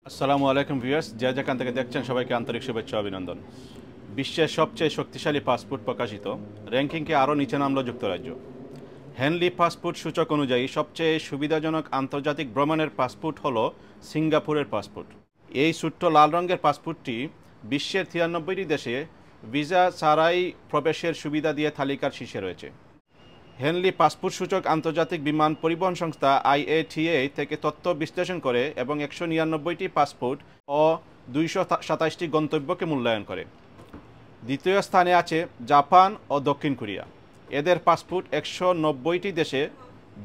আসসালামু আলাইকুম ভিউয়ার্স, যে যেখান থেকে দেখছেন সবাইকে আন্তরিক শুভেচ্ছা অভিনন্দন। বিশ্বের সবচেয়ে শক্তিশালী পাসপোর্ট প্রকাশিত র্যাঙ্কিংকে আরও নিচে নামল যুক্তরাজ্য। হেনলি পাসপোর্ট সূচক অনুযায়ী সবচেয়ে সুবিধাজনক আন্তর্জাতিক ভ্রমণের পাসপোর্ট হল সিঙ্গাপুরের পাসপোর্ট। এই ছোট্ট লাল রঙের পাসপোর্টটি বিশ্বের 93টি দেশে ভিসা ছাড়াই প্রবেশের সুবিধা দিয়ে তালিকার শীর্ষে রয়েছে। হেনলি পাসপোর্ট সূচক আন্তর্জাতিক বিমান পরিবহন সংস্থা IATA থেকে তথ্য বিশ্লেষণ করে এবং 199টি পাসপোর্ট ও 227টি গন্তব্যকে মূল্যায়ন করে। দ্বিতীয় স্থানে আছে জাপান ও দক্ষিণ কোরিয়া। এদের পাসপোর্ট 190টি দেশে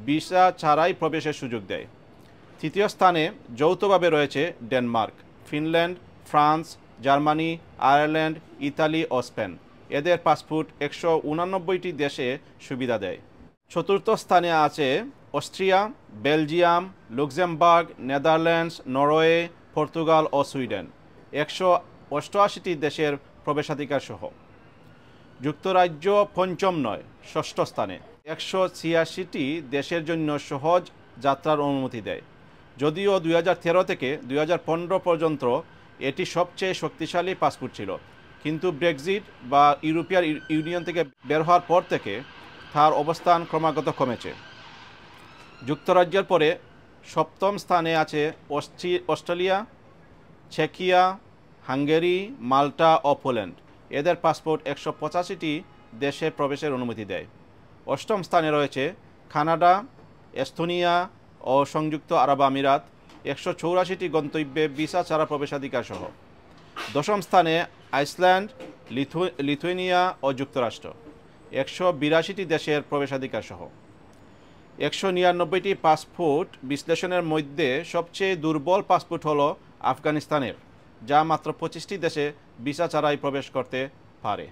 ভিসা ছাড়াই প্রবেশের সুযোগ দেয়। তৃতীয় স্থানে যৌথভাবে রয়েছে Denmark, Finland, France, Germany, Ireland, Italy ও স্পেন। এদের পাসপোর্ট 189টি দেশে সুবিধা দেয়। চতুর্থ স্থানে আছে Austria, Belgium, Luxembourg, Netherlands, Norway, Portugal ও সুইডেন 188টি দেশের প্রবেশাধিকার সহ। যুক্তরাজ্য পঞ্চম নয়, ষষ্ঠ স্থানে 186টি দেশের জন্য সহজ যাত্রার অনুমতি দেয়। যদিও 2013 থেকে 2015 পর্যন্ত এটি সবচেয়ে শক্তিশালী পাসপোর্ট ছিল, কিন্তু ব্রেক্সিট বা ইউরোপিয়ান ইউনিয়ন থেকে বের হওয়ার পর থেকে তার অবস্থান ক্রমাগত কমেছে। যুক্তরাজ্যের পরে সপ্তম স্থানে আছে অস্ট্রেলিয়া, চেকিয়া, হাঙ্গেরি, মাল্টা ও পোল্যান্ড। এদের পাসপোর্ট 185টি দেশে প্রবেশের অনুমতি দেয়। অষ্টম স্থানে রয়েছে কানাডা, এস্তোনিয়া ও সংযুক্ত আরব আমিরাত 184টি গন্তব্যে ভিসা ছাড়া প্রবেশাধিকার সহ। দশম স্থানে আইসল্যান্ড, লিথুয়েনিয়া ও যুক্তরাষ্ট্র 182টি দেশের প্রবেশাধিকার সহ। 199টি পাসপোর্ট বিশ্লেষণের মধ্যে সবচেয়ে দুর্বল পাসপোর্ট হল আফগানিস্তানের, যা মাত্র 25টি দেশে ভিসা ছাড়াই প্রবেশ করতে পারে।